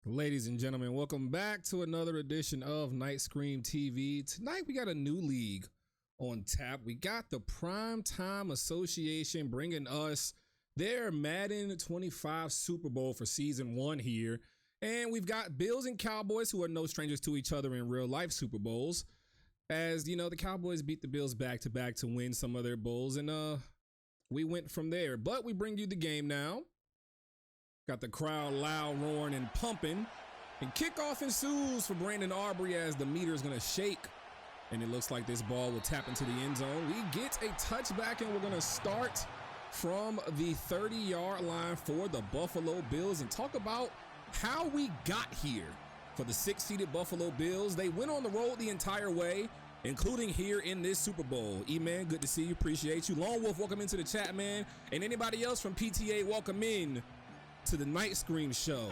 Ladies and gentlemen, welcome back to another edition of Night Scream TV. Tonight we got a new league on tap. We got the Prime Time Association bringing us their Madden 25 Super Bowl for season 1 here. And we've got Bills and Cowboys, who are no strangers to each other in real life Super Bowls. As you know, the Cowboys beat the Bills back to back to win some of their bowls, and we went from there. But we bring you the game now. Got the crowd loud, roaring, and pumping. And kickoff ensues for Brandon Arbery as the meter is going to shake. And it looks like this ball will tap into the end zone. We get a touchback, and we're going to start from the 30-yard line for the Buffalo Bills and talk about how we got here for the 6-seeded Buffalo Bills. They went on the road the entire way, including here in this Super Bowl. E-Man, good to see you. Appreciate you. Lone Wolf, welcome into the chat, man. And anybody else from PTA, welcome in to the Night Scream show.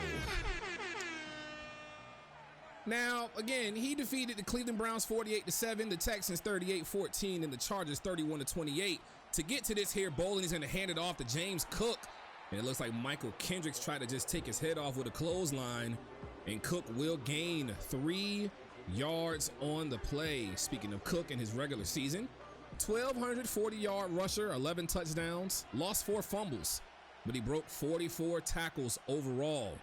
Now, again, he defeated the Cleveland Browns 48-7, the Texans 38-14, and the Chargers 31-28 to get to this here bowl, and he's going to hand it off to James Cook. And it looks like Michael Kendricks tried to just take his head off with a clothesline, and Cook will gain 3 yards on the play. Speaking of Cook in his regular season, 1,240-yard rusher, 11 touchdowns, lost 4 fumbles, but he broke 44 tackles overall.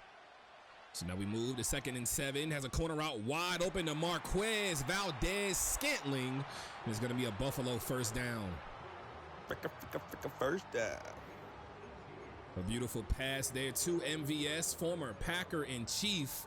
So now we move to 2nd and 7. Has a corner out wide open to Marquez Valdez-Scantling. And it's going to be a Buffalo first down. First down. A beautiful pass there to MVS, former Packer in chief,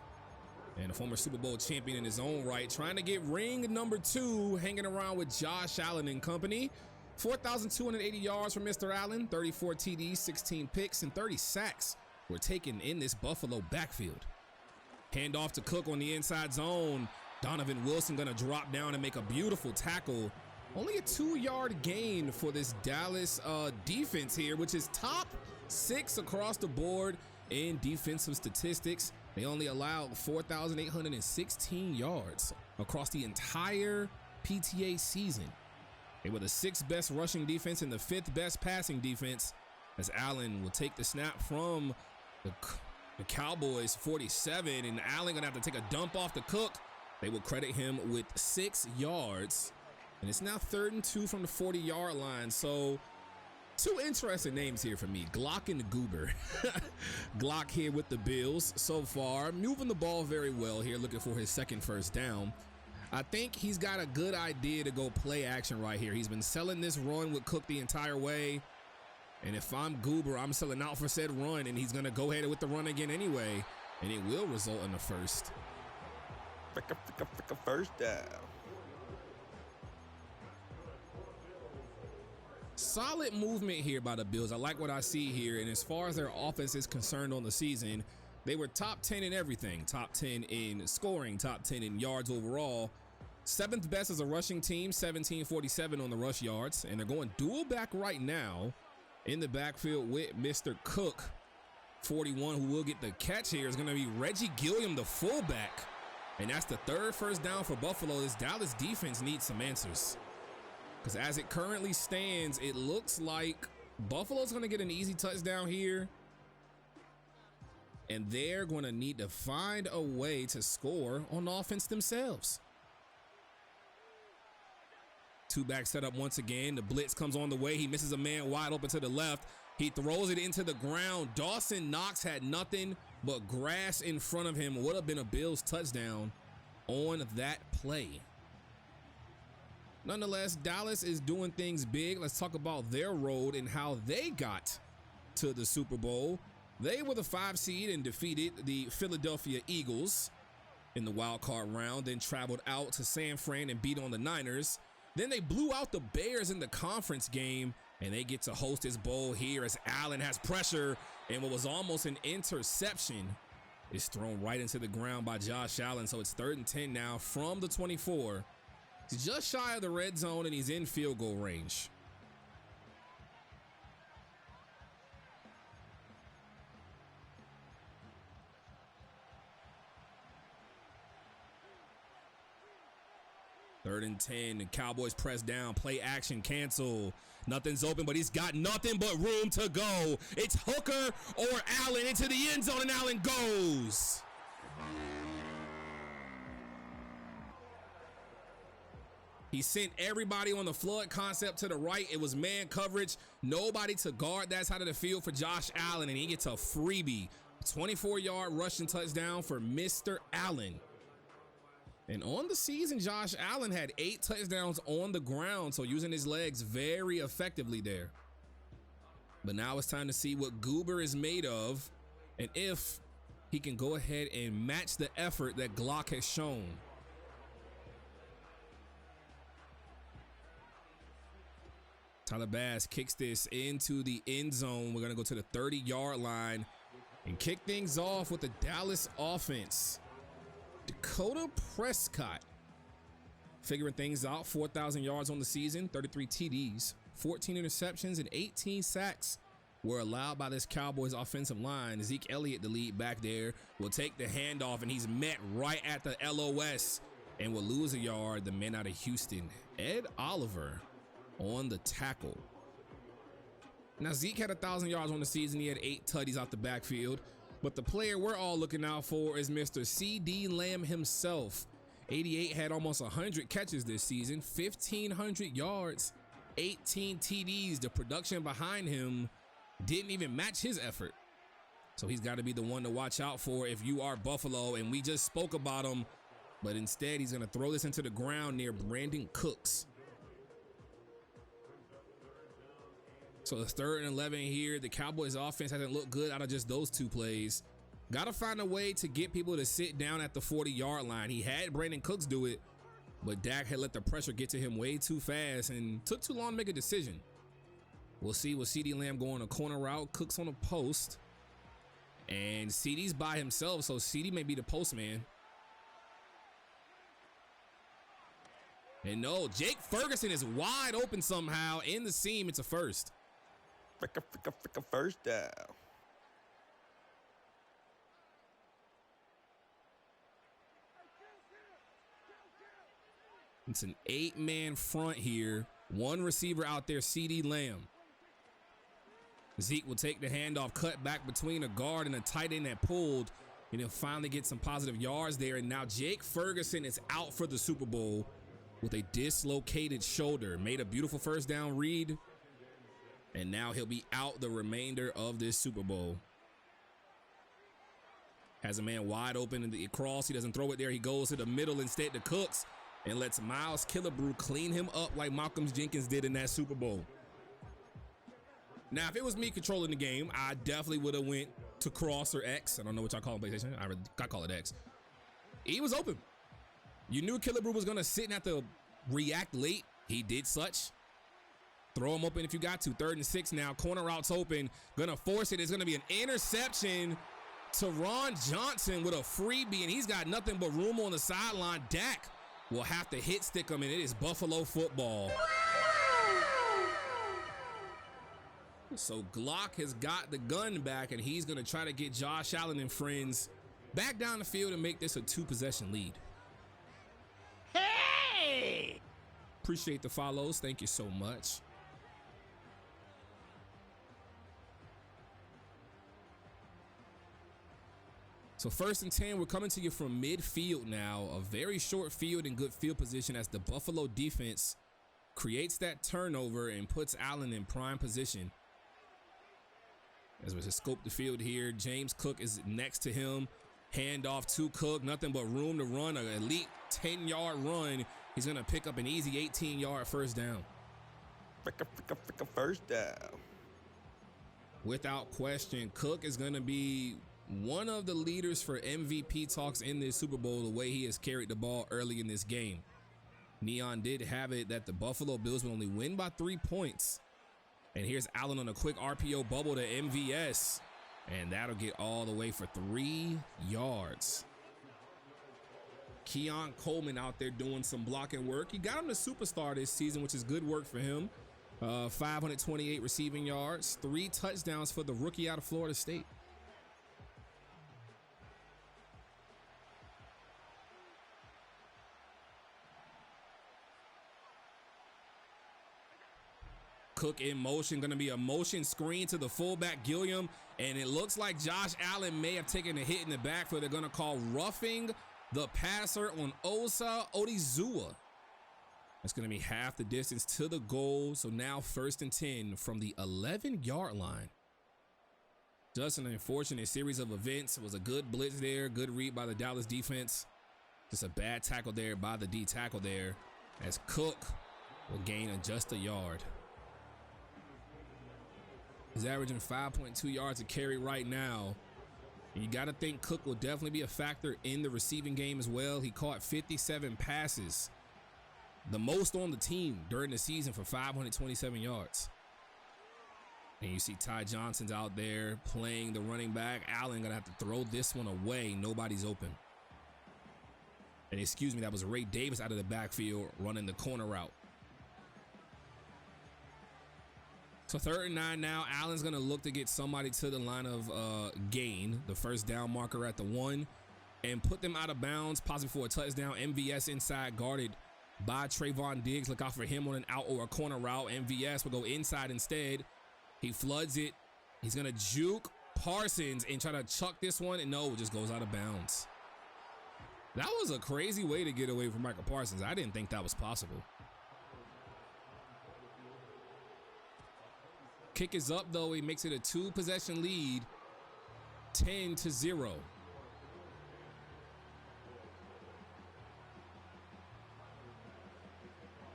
and a former Super Bowl champion in his own right, trying to get ring number 2, hanging around with Josh Allen and company. 4,280 yards from Mr. Allen, 34 TDs, 16 picks, and 30 sacks were taken in this Buffalo backfield. Hand off to Cook on the inside zone. Donovan Wilson gonna drop down and make a beautiful tackle. Only a 2-yard gain for this Dallas defense here, which is top 6 across the board in defensive statistics. They only allowed 4,816 yards across the entire PTA season. They were the 6th best rushing defense and the 5th best passing defense, as Allen will take the snap from the Cowboys 47, and Allen gonna have to take a dump off the Cook. They will credit him with 6 yards, and it's now 3rd and 2 from the 40-yard line. So 2 interesting names here for me, Glock and Goober. Glock here with the Bills so far, moving the ball very well here, looking for his 2nd first down. I think he's got a good idea to go play action right here. He's been selling this run with Cook the entire way. And if I'm Goober, I'm selling out for said run, and he's going to go ahead with the run again anyway. And it will result in a first. First down. Solid movement here by the Bills. I like what I see here. And as far as their offense is concerned on the season, they were top 10 in everything. Top 10 in scoring, top 10 in yards overall. 7th best as a rushing team, 1747 on the rush yards. And they're going dual back right now in the backfield with Mr. Cook. 41, who will get the catch here, is going to be Reggie Gilliam, the fullback. And that's the 3rd first down for Buffalo. This Dallas defense needs some answers, because as it currently stands, it looks like Buffalo's going to get an easy touchdown here. And they're going to need to find a way to score on offense themselves. 2-back setup once again. The blitz comes on the way. He misses a man wide open to the left. He throws it into the ground. Dawson Knox had nothing but grass in front of him. Would have been a Bills touchdown on that play. Nonetheless, Dallas is doing things big. Let's talk about their road and how they got to the Super Bowl. They were the 5 seed and defeated the Philadelphia Eagles in the wild card round, then traveled out to San Fran and beat on the Niners. Then they blew out the Bears in the conference game, and they get to host this bowl here as Allen has pressure, and what was almost an interception is thrown right into the ground by Josh Allen. So it's 3rd and 10 now from the 24. He's just shy of the red zone, and he's in field goal range. Third and 10, the Cowboys press down, play action, cancel. Nothing's open, but he's got nothing but room to go. It's Hooker or Allen into the end zone, and Allen goes. He sent everybody on the flood concept to the right. It was man coverage. Nobody to guard that side of the field for Josh Allen, and he gets a freebie. 24-yard rushing touchdown for Mr. Allen. And on the season, Josh Allen had 8 touchdowns on the ground, so using his legs very effectively there. But now it's time to see what Goober is made of, and if he can go ahead and match the effort that Glock has shown. Tyler Bass kicks this into the end zone. We're going to go to the 30-yard line and kick things off with the Dallas offense. Dakota Prescott figuring things out. 4,000 yards on the season, 33 TDs, 14 interceptions, and 18 sacks were allowed by this Cowboys offensive line. Zeke Elliott, the lead back there, will take the handoff, and he's met right at the LOS and will lose a yard. The man out of Houston, Ed Oliver, on the tackle. Now, Zeke had 1,000 yards on the season. He had 8 tutties out the backfield. But the player we're all looking out for is Mr. C.D. Lamb himself. 88 had almost 100 catches this season, 1,500 yards, 18 TDs. The production behind him didn't even match his effort. So he's got to be the one to watch out for if you are Buffalo. And we just spoke about him, but instead he's going to throw this into the ground near Brandon Cooks. So it's 3rd and 11 here. The Cowboys offense hasn't looked good out of just those 2 plays. Got to find a way to get people to sit down at the 40-yard line. He had Brandon Cooks do it, but Dak had let the pressure get to him way too fast and took too long to make a decision. We'll see with CeeDee Lamb going a corner route. Cooks on a post. And CeeDee's by himself, so CeeDee may be the postman. And no, Jake Ferguson is wide open somehow in the seam. It's a first. First down. It's an 8-man front here. One receiver out there, CeeDee Lamb. Zeke will take the handoff, cut back between a guard and a tight end that pulled, and he'll finally get some positive yards there. And now Jake Ferguson is out for the Super Bowl with a dislocated shoulder. Made a beautiful first down read, and now he'll be out the remainder of this Super Bowl. Has a man wide open in the cross. He doesn't throw it there. He goes to the middle instead to Cooks and lets Miles Killebrew clean him up like Malcolm Jenkins did in that Super Bowl. Now, if it was me controlling the game, I definitely would have went to cross or X. I don't know what y'all call it on PlayStation. I call it X. He was open. You knew Killebrew was going to sit and have to react late. He did such. Throw him open if you got to. 3rd and 6 now. Corner routes open. Going to force it. It's going to be an interception to Ron Johnson with a freebie, and he's got nothing but room on the sideline. Dak will have to hit stick him, and it is Buffalo football. So Glock has got the gun back, and he's going to try to get Josh Allen and friends back down the field and make this a 2-possession lead. Hey! Appreciate the follows. Thank you so much. So 1st and 10, we're coming to you from midfield now. A very short field and good field position as the Buffalo defense creates that turnover and puts Allen in prime position. As we just scope the field here, James Cook is next to him. Handoff to Cook, nothing but room to run, an elite 10-yard run. He's going to pick up an easy 18-yard first down. First down. Without question, Cook is going to be one of the leaders for MVP talks in this Super Bowl, the way he has carried the ball early in this game. Neon did have it that the Buffalo Bills will only win by 3 points. And here's Allen on a quick RPO bubble to MVS. And that'll get all the way for 3 yards. Keon Coleman out there doing some blocking work. He got him to superstar this season, which is good work for him. 528 receiving yards, 3 touchdowns for the rookie out of Florida State. Cook in motion, going to be a motion screen to the fullback Gilliam, and it looks like Josh Allen may have taken a hit in the backfield. They're going to call roughing the passer on Osa Odighizuwa. That's going to be half the distance to the goal. So now 1st and 10 from the 11-yard line. Just an unfortunate series of events. It was a good blitz there, good read by the Dallas defense. Just a bad tackle there by the D tackle there, as Cook will gain just a yard. He's averaging 5.2 yards a carry right now. And you got to think Cook will definitely be a factor in the receiving game as well. He caught 57 passes, the most on the team during the season for 527 yards. And you see Ty Johnson's out there playing the running back. Allen going to have to throw this one away. Nobody's open. And excuse me, that was Ray Davis out of the backfield running the corner route. So 3rd and 9 now. Allen's going to look to get somebody to the line of gain, the first down marker at the 1, and put them out of bounds, possibly for a touchdown. MVS inside, guarded by Trayvon Diggs. Look out for him on an out or a corner route. MVS will go inside instead. He floods it. He's going to juke Parsons and try to chuck this one, and no, it just goes out of bounds. That was a crazy way to get away from Michael Parsons. I didn't think that was possible. Kick is up, though. He makes it a 2-possession lead, 10-0.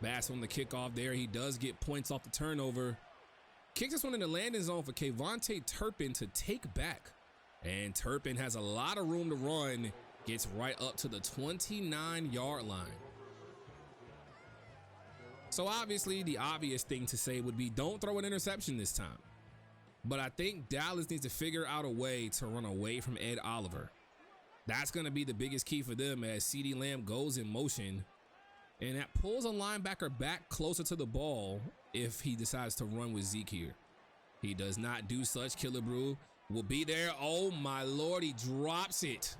Bass on the kickoff there. He does get points off the turnover. Kicks this one in the landing zone for Kayvontae Turpin to take back. And Turpin has a lot of room to run. Gets right up to the 29-yard line. So obviously the obvious thing to say would be don't throw an interception this time. But I think Dallas needs to figure out a way to run away from Ed Oliver. That's going to be the biggest key for them as CeeDee Lamb goes in motion. And that pulls a linebacker back closer to the ball if he decides to run with Zeke here. He does not do such. Killebrew will be there. Oh my Lord, he drops it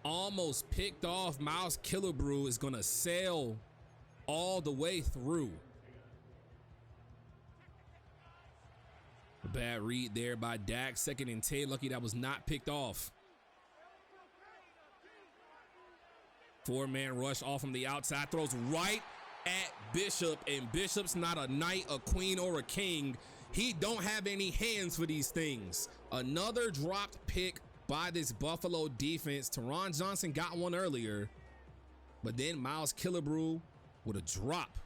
almost picked off. Miles Killebrew is gonna sail all the way through. A bad read there by Dak. 2nd and 10. Lucky that was not picked off. 4-man rush off from the outside. Throws right at Bishop, and Bishop's not a knight, a queen, or a king. He don't have any hands for these things. Another dropped pick by this Buffalo defense. Teron Johnson got one earlier, but then Miles Killebrew with a drop.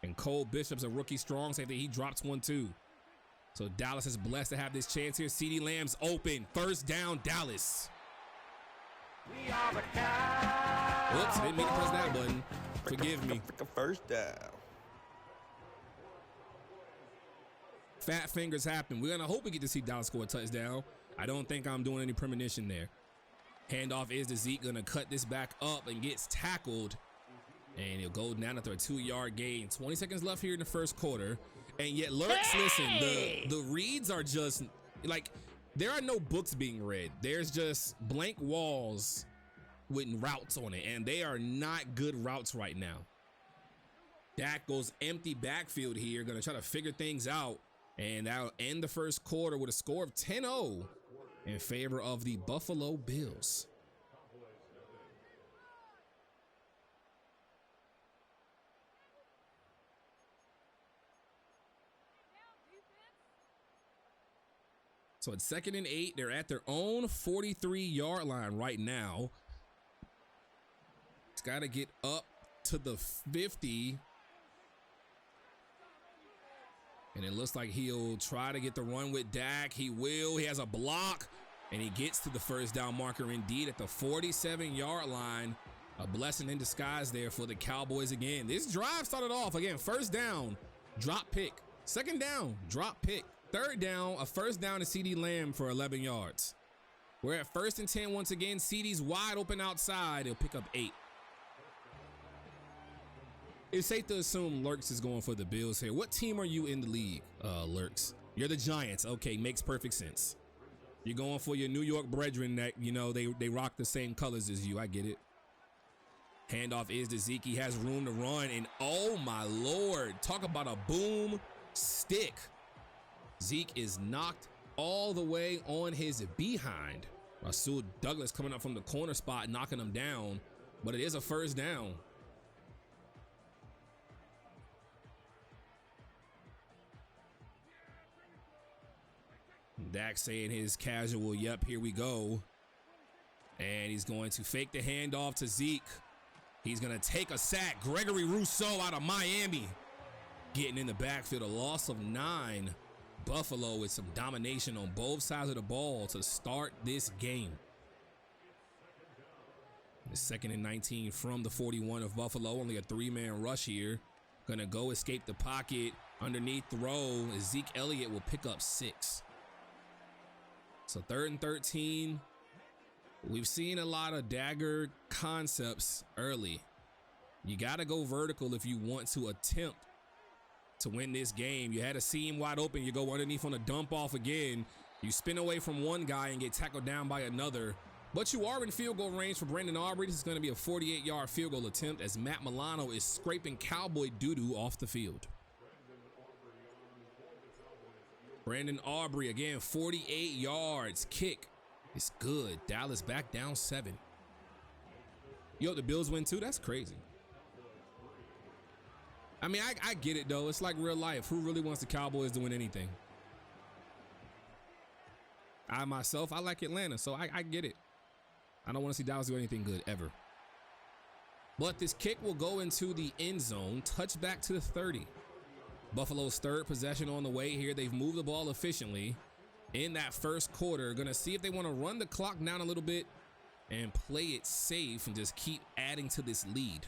And Cole Bishop's a rookie strong safety. He drops one too. So Dallas is blessed to have this chance here. CeeDee Lamb's open. 1st down, Dallas. We are the Cowboys. Oops, didn't mean to press that button. Forgive me. 1st down. Fat fingers happen. We're gonna hope we get to see Dallas score a touchdown. I don't think I'm doing any premonition there. Handoff is to Zeke, gonna cut this back up and gets tackled. And he'll go down after a 2-yard gain. 20 seconds left here in the 1st quarter. And yet, Lurks, listen, the reads are just like, there are no books being read. There's just blank walls with routes on it, and they are not good routes right now. Dak goes empty backfield here, gonna try to figure things out, and that'll end the 1st quarter with a score of 10-0 in favor of the Buffalo Bills. So it's 2nd and 8. They're at their own 43-yard line right now. It's got to get up to the 50. And it looks like he'll try to get the run with Dak. He will. He has a block. And he gets to the 1st down marker indeed at the 47-yard line. A blessing in disguise there for the Cowboys again. This drive started off, again, 1st down, drop pick. 2nd down, drop pick. 3rd down, a 1st down to CeeDee Lamb for 11 yards. We're at 1st and 10 once again. CeeDee's wide open outside. He'll pick up 8. It's safe to assume Lurks is going for the Bills here. What team are you in the league, Lurks? You're the Giants. Okay, makes perfect sense. You're going for your New York brethren that, you know, they rock the same colors as you. I get it. Handoff is to Zeke. He has room to run. And oh, my Lord. Talk about a boom stick. Zeke is knocked all the way on his behind. Rasul Douglas coming up from the corner spot, knocking him down, but it is a 1st down. Dak saying his casual, yep, here we go. And he's going to fake the handoff to Zeke. He's going to take a sack. Gregory Rousseau out of Miami getting in the backfield, a loss of 9. Buffalo with some domination on both sides of the ball to start this game. The 2nd and 19 from the 41 of Buffalo. Only a 3-man rush here. Gonna go escape the pocket. Underneath throw. Zeke Elliott will pick up 6. So 3rd and 13. We've seen a lot of dagger concepts early. You gotta go vertical if you want to attempt to win this game. You had a seam wide open. You go underneath on a dump off again. You spin away from one guy and get tackled down by another. But you are in field goal range for Brandon Aubrey. This is going to be a 48-yard field goal attempt as Matt Milano is scraping Cowboy doo-doo off the field. Brandon Aubrey again, 48 yards. Kick is good. Dallas back down 7. Yo, the Bills win too? That's crazy. I mean, I get it, though. It's like real life. Who really wants the Cowboys to win anything? I myself, I like Atlanta, so I get it. I don't want to see Dallas do anything good, ever. But this kick will go into the end zone. Touchback to the 30. Buffalo's 3rd possession on the way here. They've moved the ball efficiently in that 1st quarter. Going to see if they want to run the clock down a little bit and play it safe and just keep adding to this lead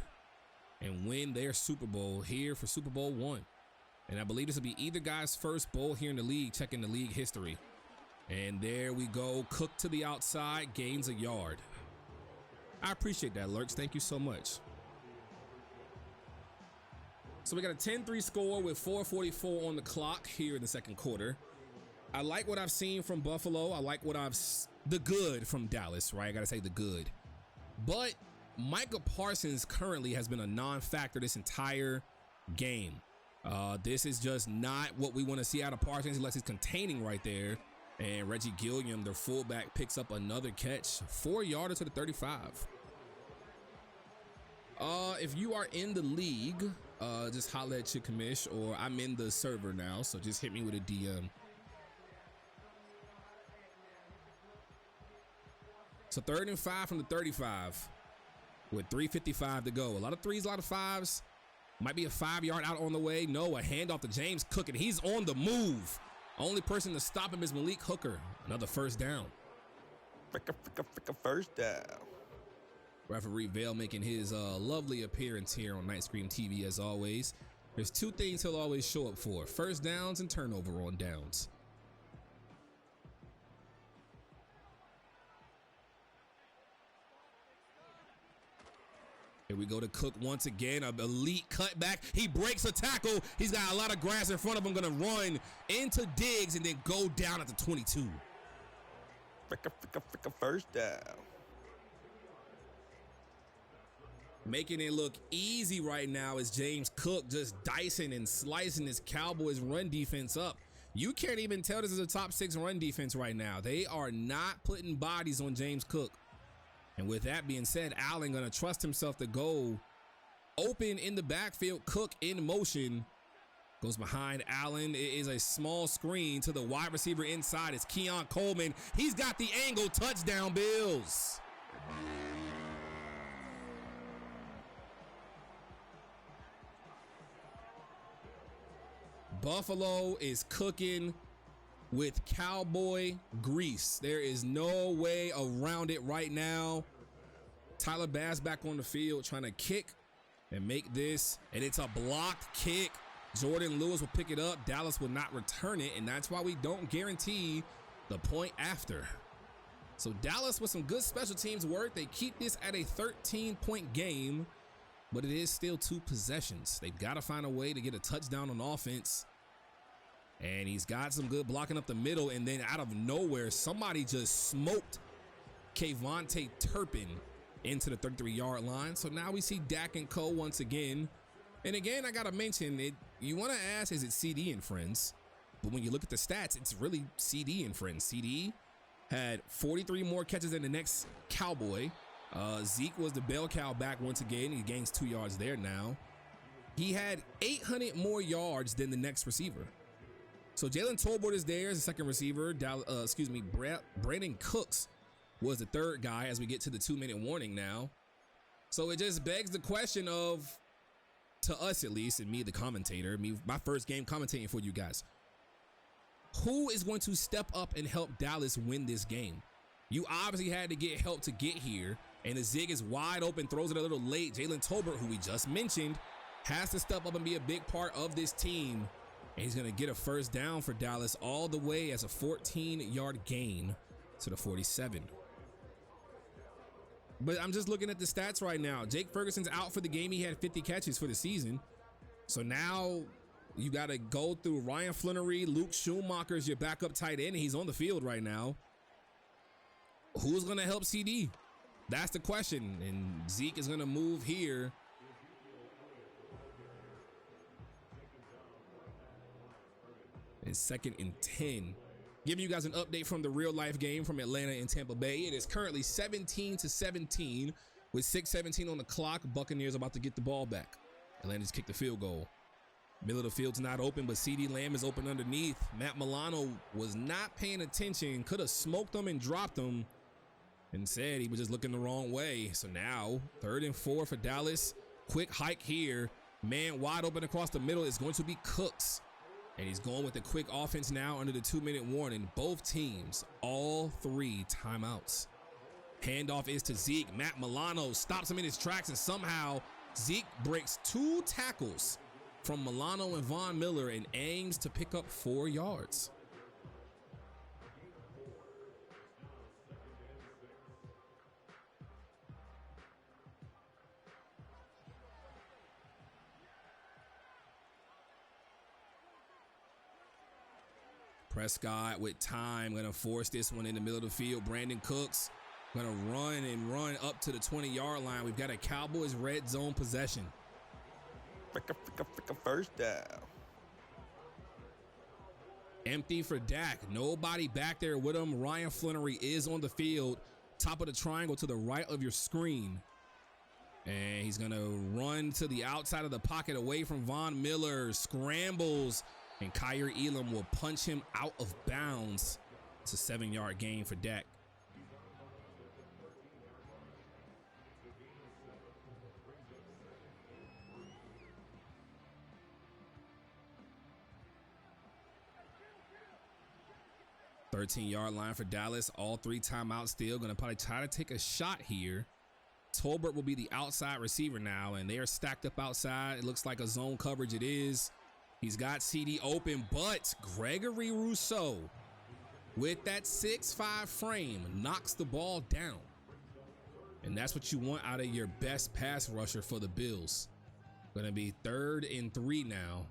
and win their Super Bowl here for Super Bowl 1. And I believe this will be either guy's first bowl here in the league, checking the league history. And there we go. Cook to the outside, gains a yard. I appreciate that, Lurks. Thank you so much. So we got a 10-3 score with 4:44 on the clock here in the 2nd quarter. I like what I've seen from Buffalo. I like what the good from Dallas, right? I gotta say the good. But Micah Parsons currently has been a non-factor this entire game. This is just not what we want to see out of Parsons unless he's containing right there. And Reggie Gilliam, their fullback, picks up another catch, 4-yarder to the 35. If you are in the league, just holla at your commish, or I'm in the server now, so just hit me with a DM. So 3rd and 5 from the 35 with 3:55 to go. A lot of threes, a lot of fives. Might be a 5-yard out on the way. No, a handoff to James Cook, and he's on the move. Only person to stop him is Malik Hooker. Another first down. First down. Referee Vale making his lovely appearance here on Night Scream TV as always. There's two things he'll always show up for: first downs and turnover on downs. Here we go to Cook once again, an elite cutback. He breaks a tackle. He's got a lot of grass in front of him, gonna run into Diggs and then go down at the 22. First down. Making it look easy right now is James Cook, just dicing and slicing his Cowboys run defense up. You can't even tell this is a top 6 run defense right now. They are not putting bodies on James Cook. And with that being said, Allen gonna trust himself to go open in the backfield. Cook in motion. Goes behind Allen. It is a small screen to the wide receiver inside. It's Keon Coleman. He's got the angle. Touchdown, Bills. Buffalo is cooking with Cowboy grease. There is no way around it right now. Tyler Bass back on the field trying to kick and make this, and it's a blocked kick. Jordan Lewis will pick it up. Dallas will not return it, and that's why we don't guarantee the point after. So Dallas with some good special teams work. They keep this at a 13-point game, but it is still 2 possessions. They've got to find a way to get a touchdown on offense. And he's got some good blocking up the middle, and then out of nowhere, somebody just smoked Kayvontae Turpin into the 33-yard line. So now we see Dak and Co. once again. And again, I got to mention it. You want to ask, is it CD and friends? But when you look at the stats, it's really CD and friends. CD had 43 more catches than the next Cowboy. Zeke was the bell cow back once again. He gains 2 yards there now. He had 800 more yards than the next receiver. So Jalen Tolbert is there as a second receiver. Brandon Cooks was the third guy as we get to the 2-minute warning now. So it just begs the question of, to us at least, and me, the commentator, my first game commentating for you guys, who is going to step up and help Dallas win this game? You obviously had to get help to get here, and the zig is wide open, throws it a little late. Jalen Tolbert, who we just mentioned, has to step up and be a big part of this team. And he's going to get a first down for Dallas all the way as a 14-yard gain to the 47. But I'm just looking at the stats right now. Jake Ferguson's out for the game. He had 50 catches for the season. So now you got to go through Ryan Flannery, Luke Schumacher's your backup tight end. And he's on the field right now. Who's going to help CD? That's the question. And Zeke is going to move here. It's 2nd and 10. Giving you guys an update from the real life game from Atlanta and Tampa Bay. It is currently 17-17 with 6:17 on the clock. Buccaneers about to get the ball back. Atlanta's kicked the field goal. Middle of the field's not open, but CeeDee Lamb is open underneath. Matt Milano was not paying attention. Could have smoked him and dropped him. Instead, he was just looking the wrong way. So now 3rd and 4 for Dallas. Quick hike here. Man wide open across the middle is going to be Cooks. And he's going with a quick offense now under the 2-minute warning. Both teams, all 3 timeouts. Handoff is to Zeke. Matt Milano stops him in his tracks, and somehow Zeke breaks 2 tackles from Milano and Von Miller and aims to pick up 4 yards. Prescott with time, gonna force this one in the middle of the field. Brandon Cooks gonna run up to the 20-yard line. We've got a Cowboys red zone possession. First down. Empty for Dak. Nobody back there with him. Ryan Flannery is on the field. Top of the triangle to the right of your screen. And he's going to run to the outside of the pocket away from Von Miller. Scrambles. And Kyer Elam will punch him out of bounds. It's a 7-yard gain for Dak. $13-yard line for Dallas. All 3 timeouts still. Going to probably try to take a shot here. Tolbert will be the outside receiver now, and they are stacked up outside. It looks like a zone coverage. It is. He's got CD open, but Gregory Rousseau, with that 6'5" frame, knocks the ball down. And that's what you want out of your best pass rusher for the Bills. Going to be 3rd and 3 now.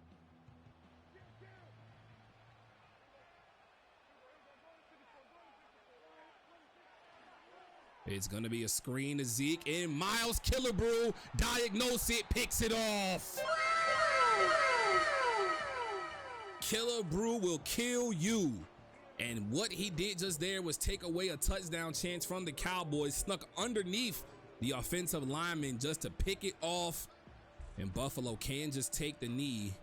It's going to be a screen to Zeke, and Miles Killebrew diagnose it, picks it off. Killebrew will kill you. And what he did just there was take away a touchdown chance from the Cowboys, snuck underneath the offensive lineman just to pick it off. And Buffalo can just take the knee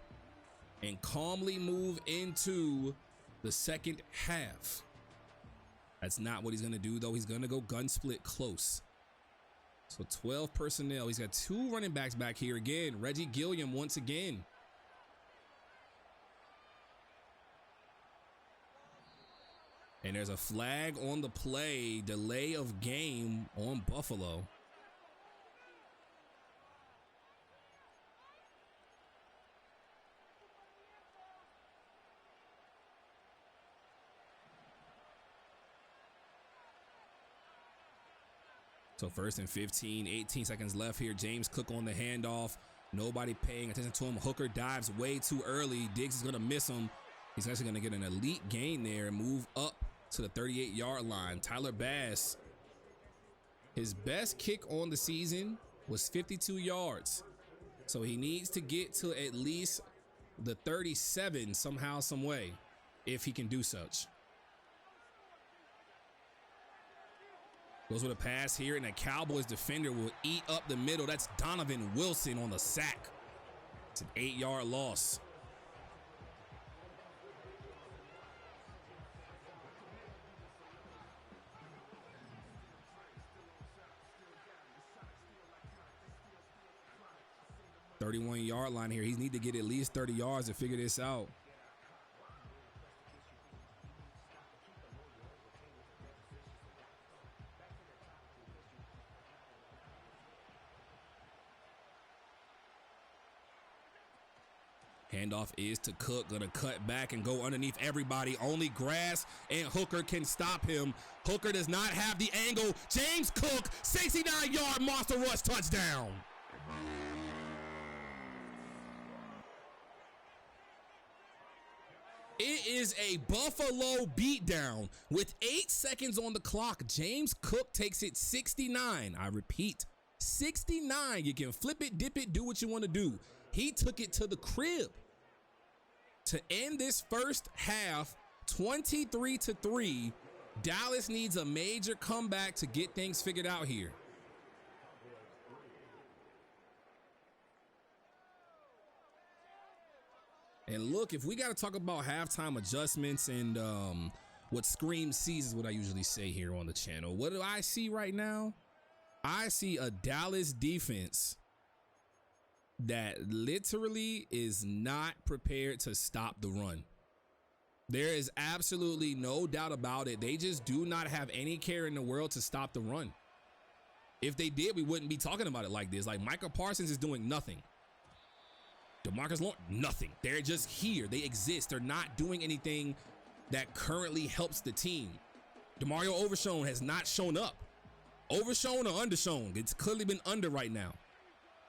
and calmly move into the second half. That's not what he's going to do, though. He's going to go gun split close. So 12 personnel. He's got 2 running backs back here again. Reggie Gilliam once again. And there's a flag on the play. Delay of game on Buffalo. So 1st and 15, 18 seconds left here. James Cook on the handoff. Nobody paying attention to him. Hooker dives way too early. Diggs is going to miss him. He's actually going to get an elite gain there and move up to the 38-yard line. Tyler Bass, his best kick on the season was 52 yards. So he needs to get to at least the 37 somehow, some way, if he can do such. Goes with a pass here, and a Cowboys defender will eat up the middle. That's Donovan Wilson on the sack. It's an 8-yard loss. $31-yard line here. He needs to get at least 30 yards to figure this out. Handoff is to Cook, gonna cut back and go underneath everybody. Only grass and Hooker can stop him. Hooker does not have the angle. James Cook, 69-yard monster rush touchdown. It is a Buffalo beatdown with 8 seconds on the clock. James Cook takes it 69. I repeat, 69. You can flip it, dip it, do what you want to do. He took it to the crib to end this first half, 23-3. Dallas needs a major comeback to get things figured out here. And look, if we got to talk about halftime adjustments and what Scream sees is what I usually say here on the channel. What do I see right now? I see a Dallas defense that literally is not prepared to stop the run. There is absolutely no doubt about it. They just do not have any care in the world to stop the run. If they did, we wouldn't be talking about it like this. Like, Micah Parsons is doing nothing. DeMarcus Lawrence, nothing. They're just here. They exist. They're not doing anything that currently helps the team. DeMario Overshown has not shown up. Overshown or undershown? It's clearly been under right now.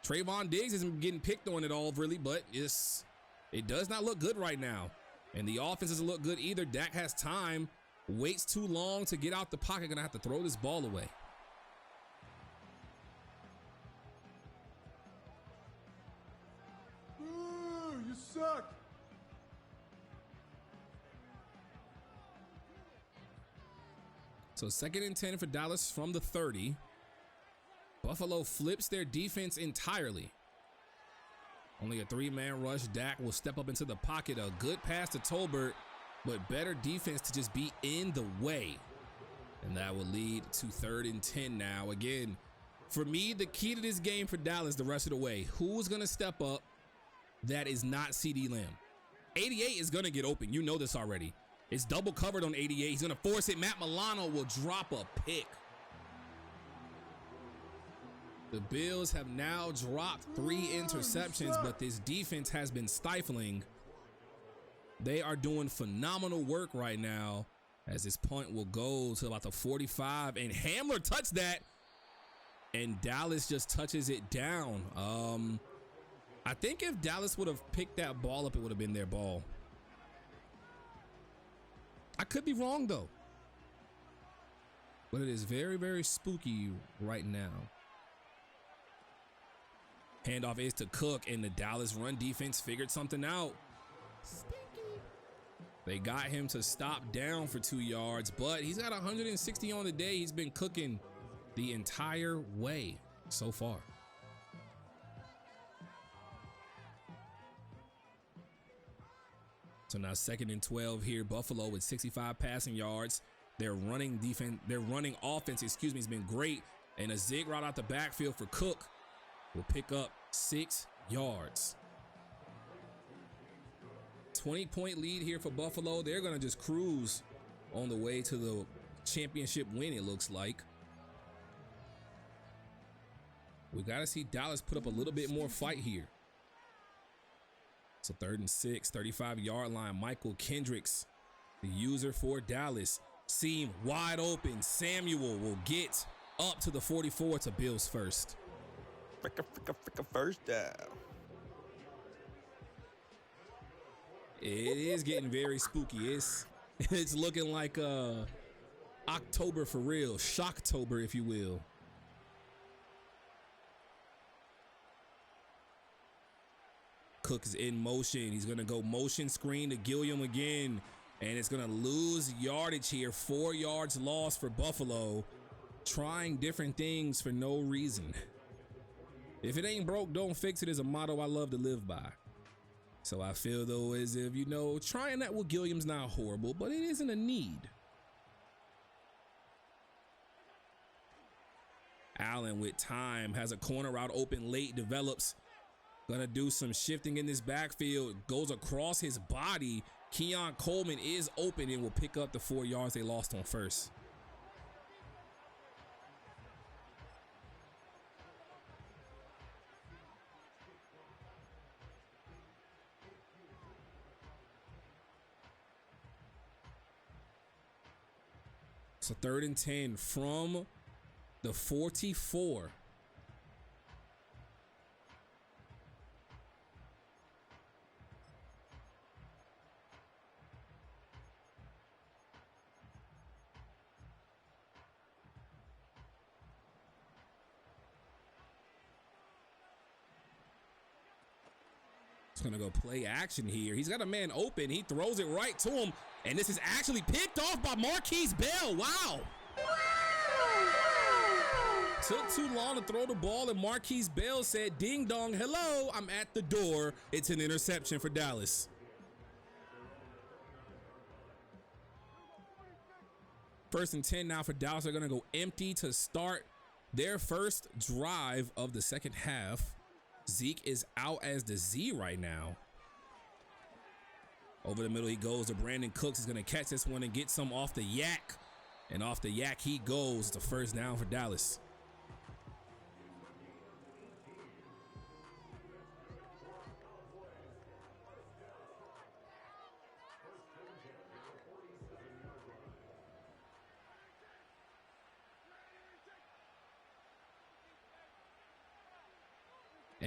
Trayvon Diggs isn't getting picked on at all, really, but it does not look good right now. And the offense doesn't look good either. Dak has time, waits too long to get out the pocket. Gonna have to throw this ball away. Ooh, you suck. So 2nd and 10 for Dallas from the 30. Buffalo flips their defense entirely. Only a 3-man rush. Dak will step up into the pocket. A good pass to Tolbert, but better defense to just be in the way. And that will lead to 3rd and 10 now. Again, for me, the key to this game for Dallas the rest of the way, who's going to step up that is not CeeDee Lamb? 88 is going to get open. You know this already. It's double covered on 88. He's going to force it. Matt Milano will drop a pick. The Bills have now dropped 3 interceptions, but this defense has been stifling. They are doing phenomenal work right now as this punt will go to about the 45, and Hamler touched that, and Dallas just touches it down. I think if Dallas would have picked that ball up, it would have been their ball. I could be wrong though, but it is very, very spooky right now. Handoff is to Cook, and the Dallas run defense figured something out. They got him to stop down for 2 yards, but he's got 160 on the day. He's been cooking the entire way so far. So now 2nd and 12 here. Buffalo with 65 passing yards. Their running offense, has been great. And a zig route out the backfield for Cook will pick up 6 yards. 20-point lead here for Buffalo. They're going to just cruise on the way to the championship win, it looks like. We got to see Dallas put up a little bit more fight here. So 3rd and 6, 35-yard line. Michael Kendricks, the user for Dallas. Seam wide open. Samuel will get up to the 44 to Bills first. Fricka first down. It is getting very spooky. It's looking like October for real. Shocktober, if you will. Cook is in motion. He's going to go motion screen to Gilliam again. And it's going to lose yardage here. 4 yards lost for Buffalo. Trying different things for no reason. If it ain't broke, don't fix it is a motto I love to live by. So I feel though as if, trying that with Gilliam's not horrible, but it isn't a need. Allen with time has a corner route open late, develops. Gonna do some shifting in this backfield, goes across his body. Keon Coleman is open and will pick up the 4 yards they lost on first. So 3rd and 10 from the 44. Gonna go play action here. He's got a man open. He throws it right to him, and this is actually picked off by Marquise Bell. Wow. Took too long to throw the ball, and Marquise Bell said, ding dong, hello, I'm at the door. It's an interception for Dallas. First and 10 now for Dallas. They're gonna go empty to start their first drive of the second half. Zeke is out as the Z right now. Over the middle he goes to Brandon Cooks. He's going to catch this one and get some off the yak. And off the yak he goes. It's a first down for Dallas.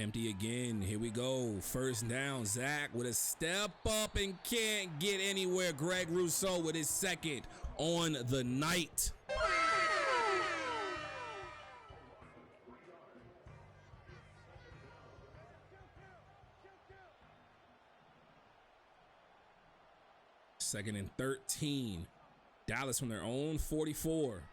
empty again. Here we go. First down. Zach with a step up and can't get anywhere. Greg Rousseau with his second on the night. Second and 13. Dallas from their own 44.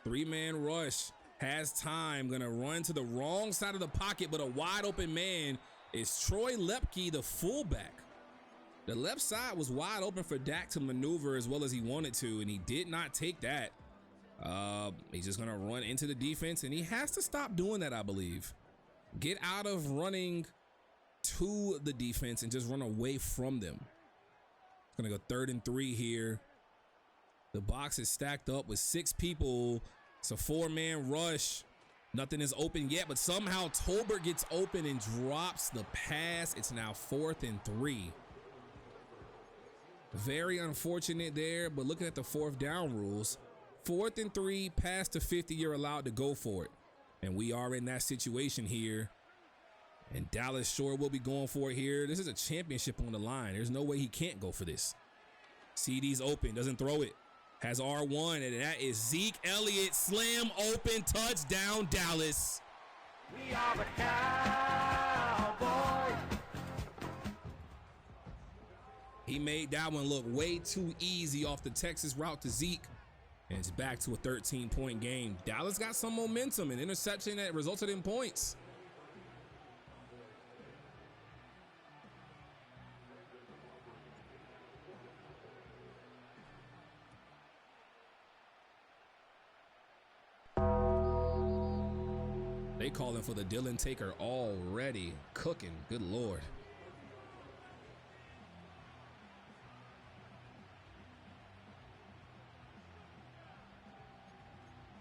Three-man rush. Has time. Gonna run to the wrong side of the pocket, but a wide open man is Troy Lepke, the fullback. The left side was wide open for Dak to maneuver as well as he wanted to, and he did not take that. He's just gonna run into the defense, and he has to stop doing that, I believe. Get out of running to the defense and just run away from them. Gonna go 3rd and 3 here. The box is stacked up with 6 people. It's a 4-man rush. Nothing is open yet, but somehow Tolbert gets open and drops the pass. It's now 4th and 3. Very unfortunate there, but looking at the 4th down rules, 4th and 3, past the 50, you're allowed to go for it. And we are in that situation here. And Dallas sure will be going for it here. This is a championship on the line. There's no way he can't go for this. CD's open, doesn't throw it. Has R1, and that is Zeke Elliott. Slam open, touchdown, Dallas. We are the Cowboys. He made that one look way too easy off the Texas route to Zeke. And it's back to a 13-point game. Dallas got some momentum, an interception that resulted in points. They calling for the Dylan Taker already. Cooking, good Lord.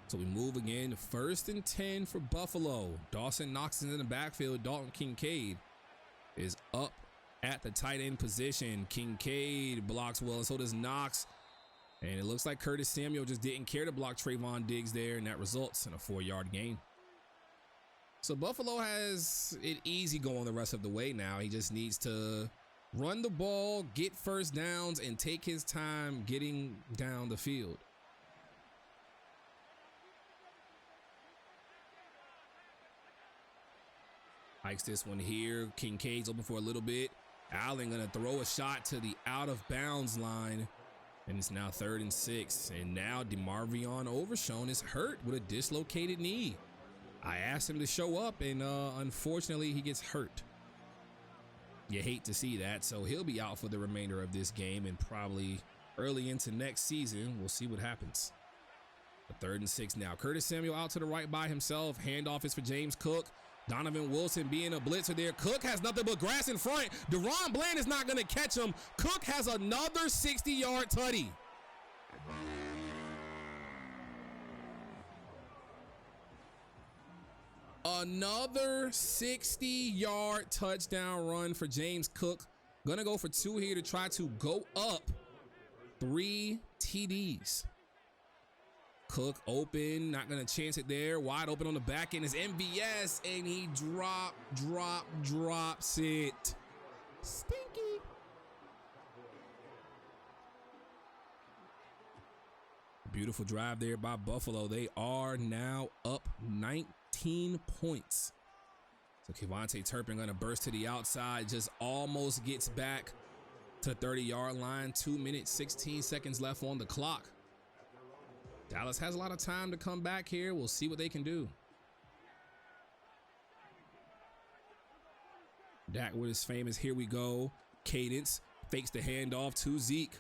So we move again, 1st and 10 for Buffalo. Dawson Knox is in the backfield. Dalton Kincaid is up at the tight end position. Kincaid blocks well, and so does Knox. And it looks like Curtis Samuel just didn't care to block Trayvon Diggs there, and that results in a 4-yard gain. So Buffalo has it easy going the rest of the way now. He just needs to run the ball, get first downs, and take his time getting down the field. Hikes this one here. Kincaid's open for a little bit. Allen gonna throw a shot to the out of bounds line. And it's now 3rd and 6. And now DeMarvion Overshown is hurt with a dislocated knee. I asked him to show up, and unfortunately he gets hurt. You hate to see that, so he'll be out for the remainder of this game and probably early into next season. We'll see what happens. A 3rd and 6 now. Curtis Samuel out to the right by himself. Handoff is for James Cook. Donovan Wilson being a blitzer there. Cook has nothing but grass in front. Deron Bland is not going to catch him. Cook has another 60-yard tutty. Another 60-yard touchdown run for James Cook. Gonna go for 2 here to try to go up 3 TDs. Cook open, not gonna chance it there. Wide open on the back end is MVS, and he drops it. Stinky. Beautiful drive there by Buffalo. They are now up 19 points. So Kevontae Turpin gonna burst to the outside, just almost gets back to the 30-yard line. 2 minutes, 16 seconds left on the clock. Dallas has a lot of time to come back here. We'll see what they can do. Dak with his famous "here we go" cadence, fakes the handoff to Zeke.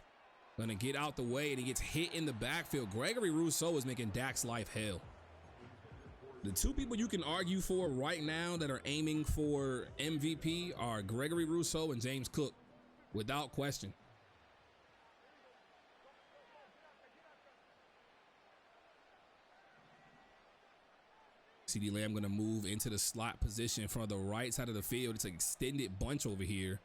Gonna get out the way, and he gets hit in the backfield. Gregory Rousseau is making Dak's life hell. The 2 people you can argue for right now that are aiming for MVP are Gregory Rousseau and James Cook, without question. CeeDee Lamb going to move into the slot position from the right side of the field. It's an extended bunch over here.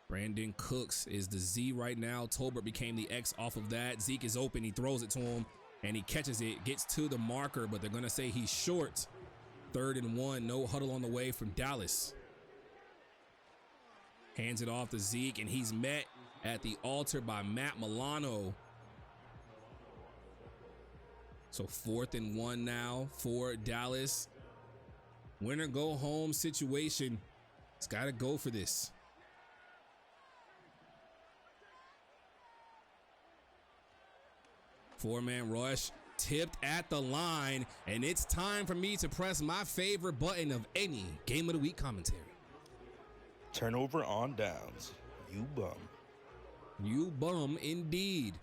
Brandon Cooks is the Z right now. Tolbert became the X off of that. Zeke is open. He throws it to him, and he catches it, gets to the marker, but they're going to say he's short. 3rd and 1, no huddle on the way from Dallas. Hands it off to Zeke, and he's met at the altar by Matt Milano. So 4th and 1 now for Dallas. Winner go home situation. It's got to go for this. Four-man rush, tipped at the line, and it's time for me to press my favorite button of any Game of the Week commentary. Turnover on downs. You bum. You bum indeed.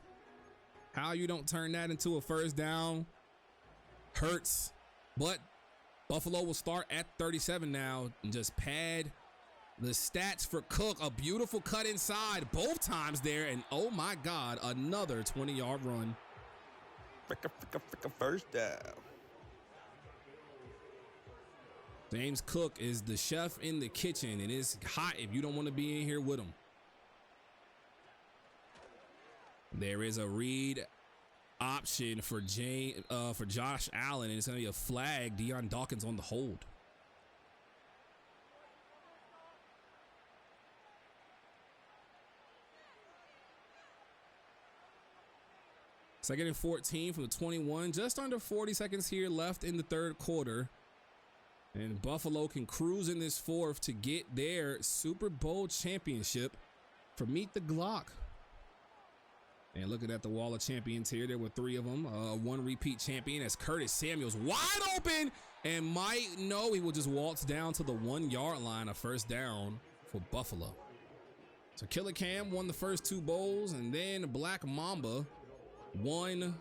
How you don't turn that into a first down hurts, but Buffalo will start at 37 now and just pad the stats for Cook. A beautiful cut inside both times there, and oh my God, another 20-yard run. Fricka first down. James Cook is the chef in the kitchen, and it's hot if you don't want to be in here with him. There is a read option for Josh Allen, and it's going to be a flag. Deion Dawkins on the hold. Second and 14 from the 21. Just under 40 seconds here left in the third quarter. And Buffalo can cruise in this fourth to get their Super Bowl championship for Meet the Glock. And looking at the wall of champions here, there were 3 of them. One repeat champion as Curtis Samuel's wide open and might know he will just waltz down to the 1-yard line, a first down for Buffalo. So Killer Cam won the first 2 bowls, and then Black Mamba won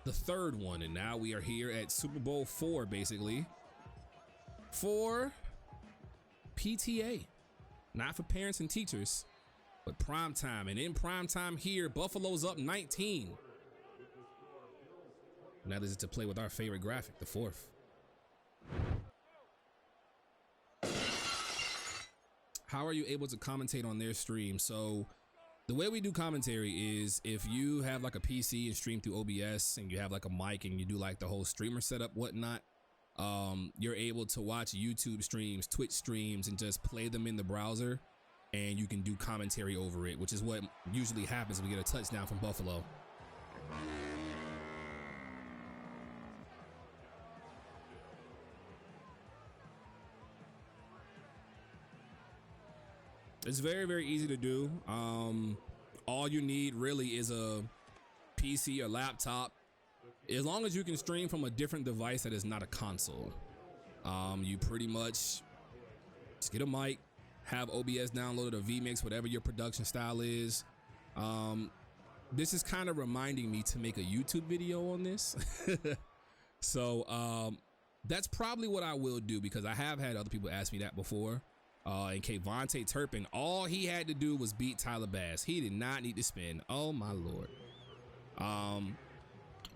the third one. And now we are here at Super Bowl 4, basically, for PTA. Not for parents and teachers, but prime time. And in prime time here, Buffalo's up 19. Now this is to play with our favorite graphic, the fourth. How are you able to commentate on their stream? So the way we do commentary is if you have like a PC and stream through OBS and you have like a mic and you do like the whole streamer setup, whatnot, you're able to watch YouTube streams, Twitch streams, and just play them in the browser, and you can do commentary over it, which is what usually happens when we get a touchdown from Buffalo. It's very, very easy to do. All you need really is a PC or laptop. As long as you can stream from a different device that is not a console, you pretty much just get a mic, have OBS downloaded or vMix, whatever your production style is. This is kind of reminding me to make a YouTube video on this. So that's probably what I will do, because I have had other people ask me that before. And Kayvontae Turpin, all he had to do was beat Tyler Bass. He did not need to spin. Oh my Lord.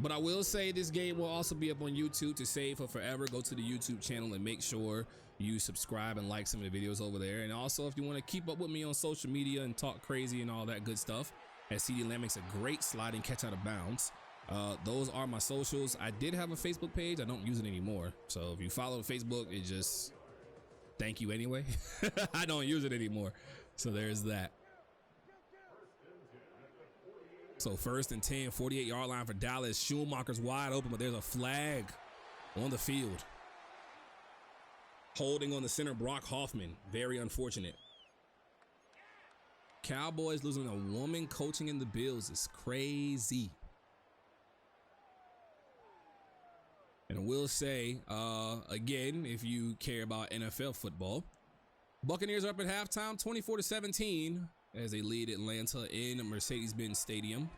But I will say this game will also be up on YouTube to save for forever. Go to the YouTube channel and make sure you subscribe and like some of the videos over there. And also, if you want to keep up with me on social media and talk crazy and all that good stuff, as CD Lamb makes a great sliding catch out of bounds. Those are my socials. I did have a Facebook page. I don't use it anymore. So if you follow Facebook, it just... thank you anyway. I don't use it anymore. So there's that. So 1st and 10, 48-yard line for Dallas. Schumacher's wide open, but there's a flag on the field. Holding on the center, Brock Hoffman. Very unfortunate. Cowboys losing a woman coaching in the Bills is crazy. And I will say, again, if you care about NFL football, Buccaneers are up at halftime, 24-17, as they lead Atlanta in Mercedes-Benz Stadium.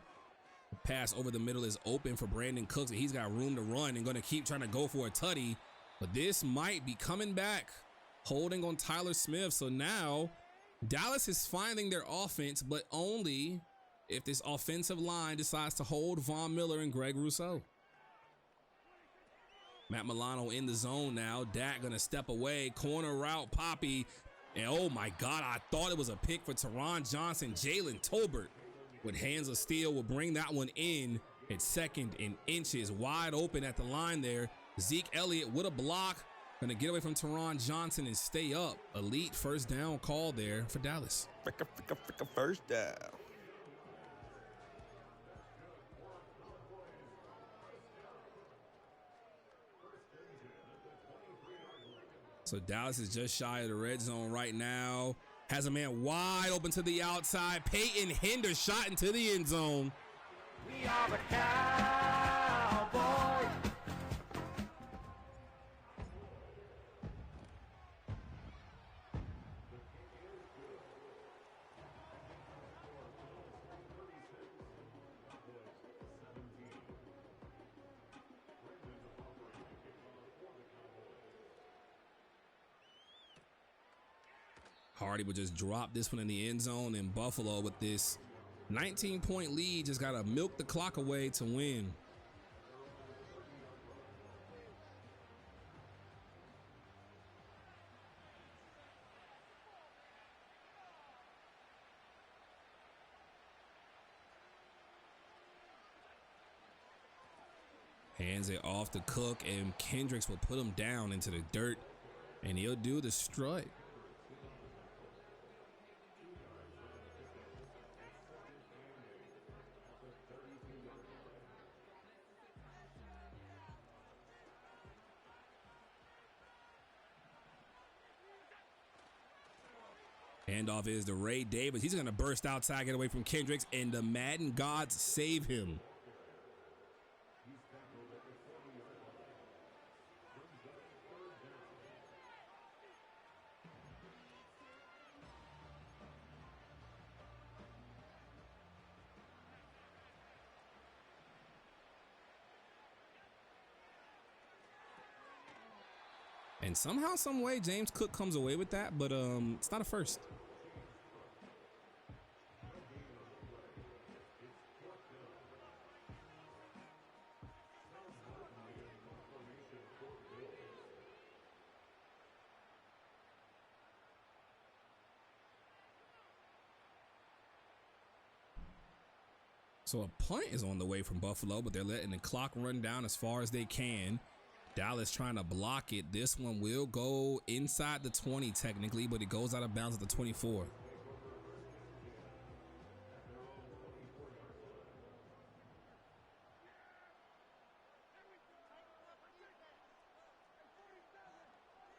The pass over the middle is open for Brandon Cooks, and he's got room to run and going to keep trying to go for a tutty. But this might be coming back, holding on Tyler Smith. So now Dallas is finding their offense, but only if this offensive line decides to hold Von Miller and Greg Rousseau. Matt Milano in the zone now. Dak gonna step away. Corner route, Poppy. And oh my God, I thought it was a pick for Teron Johnson. Jalen Tolbert with hands of steel will bring that one in at 2nd and inches. Wide open at the line there. Zeke Elliott with a block. Gonna get away from Teron Johnson and stay up. Elite first down call there for Dallas. First down. So Dallas is just shy of the red zone right now. Has a man wide open to the outside. Peyton Hinder shot into the end zone. We are the Cowboys. Hardy would just drop this one in the end zone, and Buffalo with this 19-point lead just got to milk the clock away to win. Hands it off to Cook, and Kendricks will put him down into the dirt, and he'll do the strut. Handoff is to Ray Davis. He's going to burst outside, get away from Kendricks, and the Madden gods save him. And somehow, some way, James Cook comes away with that, but it's not a first. So a punt is on the way from Buffalo, but they're letting the clock run down as far as they can. Dallas trying to block it. This one will go inside the 20 technically, but it goes out of bounds at the 24.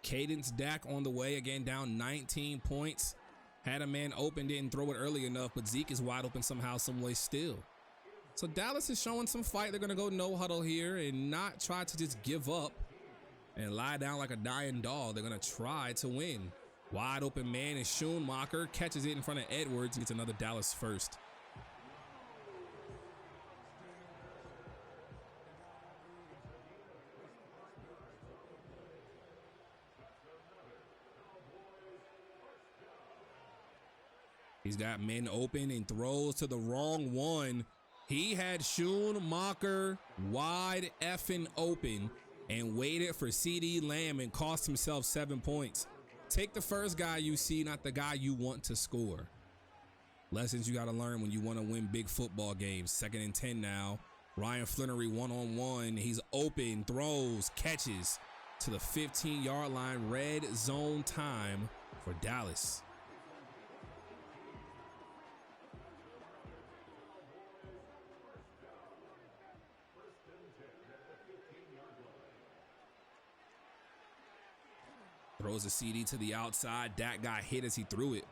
Cadence Dak on the way, again down 19 points. Had a man open, didn't throw it early enough, but Zeke is wide open somehow, some way still. So Dallas is showing some fight. They're going to go no huddle here and not try to just give up and lie down like a dying dog. They're going to try to win. Wide open man is Schumacher, catches it in front of Edwards, gets another Dallas first. He's got men open and throws to the wrong one. He had Schumacher wide effing open and waited for CD Lamb and cost himself 7 points. Take the first guy you see, not the guy you want to score. Lessons you got to learn when you want to win big football games. 2nd and 10 now. Ryan Flannery one-on-one. He's open, throws, catches to the 15-yard line. Red zone time for Dallas. Throws a CD to the outside. Dak got hit as he threw it.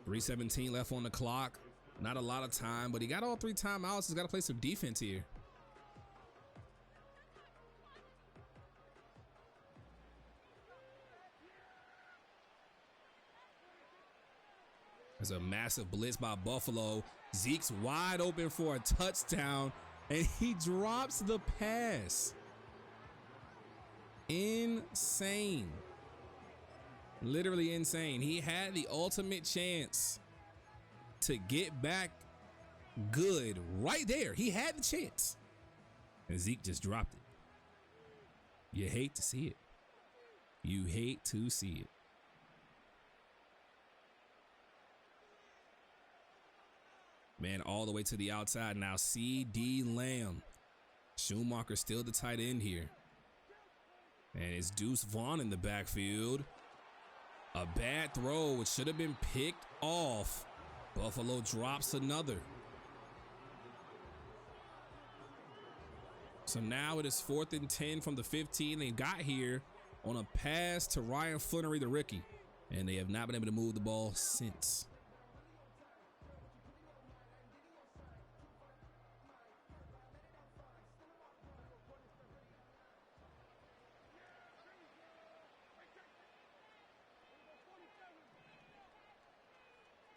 3:17 left on the clock. Not a lot of time, but he got all 3 timeouts. He's got to play some defense here. There's a massive blitz by Buffalo. Zeke's wide open for a touchdown, and he drops the pass. Insane. Literally insane. He had the ultimate chance to get back good right there. He had the chance, and Zeke just dropped it. You hate to see it. You hate to see it. Man, all the way to the outside now. CD Lamb. Schumacher still the tight end here. And it's Deuce Vaughn in the backfield. A bad throw, which should have been picked off. Buffalo drops another. So now it is 4th and 10 from the 15. They got here on a pass to Ryan Flannery, the rookie, and they have not been able to move the ball since.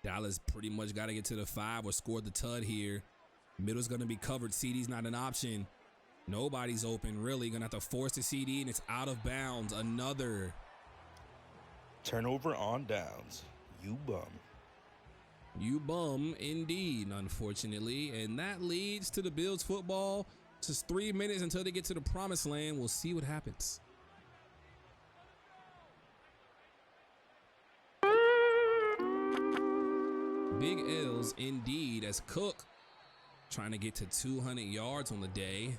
Dallas pretty much got to get to the 5 or score the tud here. Middle's going to be covered. CD's not an option. Nobody's open, really. Going to have to force the CD, and it's out of bounds. Another Turnover on downs. You bum. You bum indeed, unfortunately. And that leads to the Bills football. Just 3 minutes until they get to the promised land. We'll see what happens. Big L's indeed, as Cook trying to get to 200 yards on the day.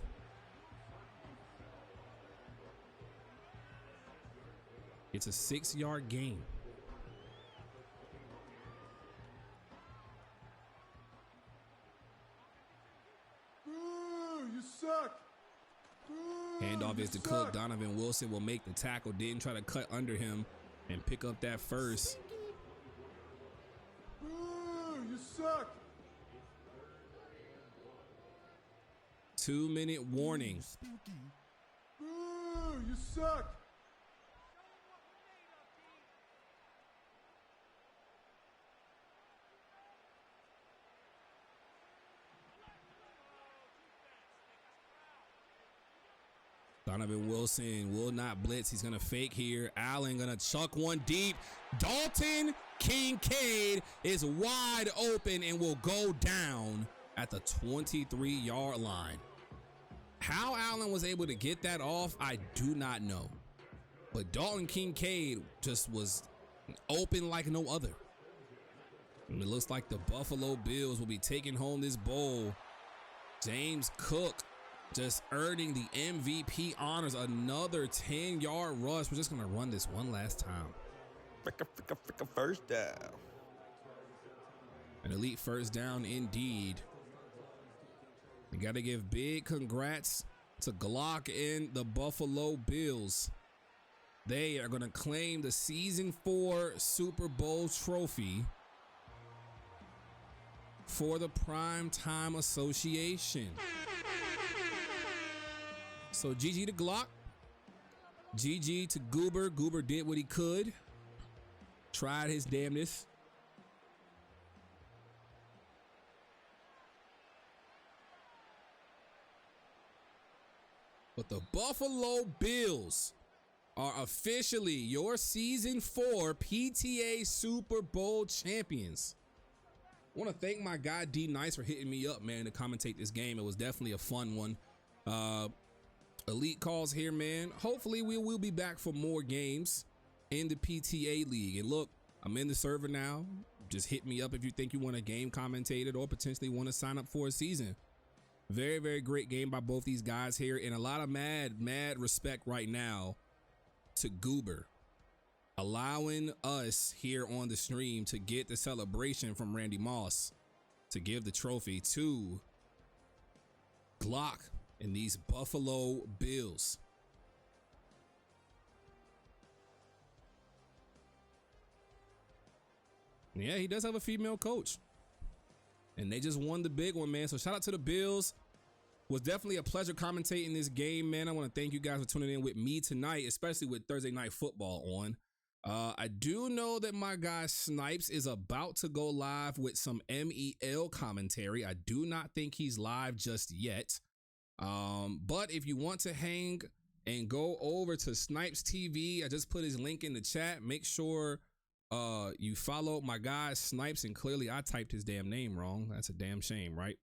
It's a 6-yard gain. You suck. Handoff is to Cook. Donovan Wilson will make the tackle. Didn't try to cut under him and pick up that first. You suck. 2-minute warning. You suck. Donovan Wilson will not blitz. He's going to fake here. Allen going to chuck one deep. Dalton Kincaid is wide open and will go down at the 23-yard line. How Allen was able to get that off, I do not know. But Dalton Kincaid just was open like no other. And it looks like the Buffalo Bills will be taking home this bowl. James Cook just earning the MVP honors. Another 10-yard rush. We're just going to run this one last time. Fricka first down. An elite first down indeed. We got to give big congrats to Glock and the Buffalo Bills. They are going to claim the Season 4 Super Bowl trophy for the Prime Time Association. So GG to Glock. GG to Goober. Goober did what he could. Tried his damnedest. But the Buffalo Bills are officially your Season 4 PTA Super Bowl champions. I want to thank my guy D Nice for hitting me up, man, to commentate this game. It was definitely a fun one. Elite calls here, man. Hopefully we will be back for more games in the PTA league. And look, I'm in the server now. Just hit me up if you think you want a game commentated or potentially want to sign up for a season. Very, very great game by both these guys here, and a lot of mad respect right now to Goober, allowing us here on the stream to get the celebration from Randy Moss to give the trophy to Glock and these Buffalo Bills. Yeah, he does have a female coach. And they just won the big one, man. So shout out to the Bills. Was definitely a pleasure commentating this game, man. I want to thank you guys for tuning in with me tonight, especially with Thursday Night Football on. I do know that my guy Snipes is about to go live with some MEL commentary. I do not think he's live just yet. But if you want to hang and go over to Snipes TV, I just put his link in the chat. Make sure you follow my guy Snipes, and clearly I typed his damn name wrong. That's a damn shame, right?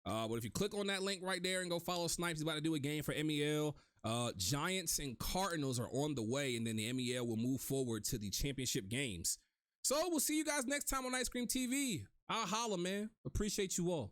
But if you click on that link right there and go follow Snipes, he's about to do a game for MEL. Giants and Cardinals are on the way, and then the MEL will move forward to the championship games. So we'll see you guys next time on Ice Cream TV. I'll holla, man. Appreciate you all.